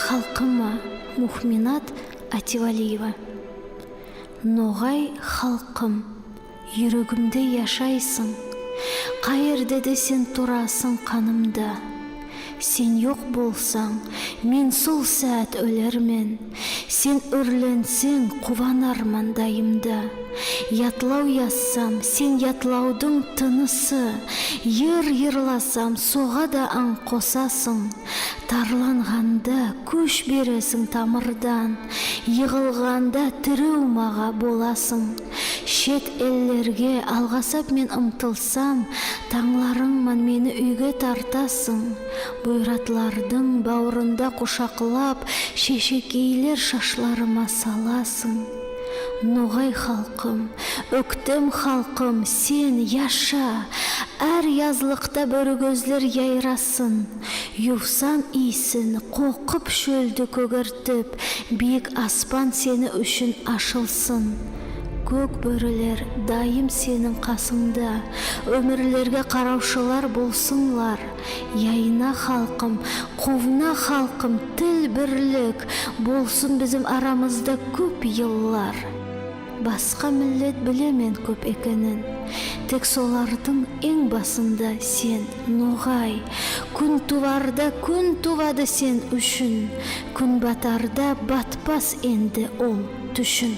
халқыма Мухминат Ативалиева. Ноғай халқым, жүрегімде яшайсың, қайырде де сен тұрасың қанымда. Сен жоқ болсаң, мен сол сәт өлермен, сен үрленсең, қуанар маңдайымда. Ятлау yazsam, сен ятлаудың тынысы, йырласам, соғада аң қосасың. Тарланғанда көш бересің тамырдан, йығылғанда тіреу маға боласың. Шет еллерге алғасап мен ұмтылсам, таңларыңман мені үйге тартасың. Бұйратлардың бауырында құшақлап, шешекейлер шашларыма саласың. Ноғай халқым, өктем халқым, сен яша, әр язлықта бөрігөзлер яйрасын. Юфсам исін, қоқып шөлді көгертіп, биік аспан сені үшін ашылсын. Көк бөрілер дайым сенің қасыңда, өмірлерге қараушылар болсыңлар. Яйна халқым, қовна халқым, тіл бірлік болсын біздің арамызда көп еллар. Басқа миллет білемен көп екенін, тек солардың ең басында сен, Ноғай. Күн туарда күн туады сен үшін, күн батарда батпас енді ол түшін.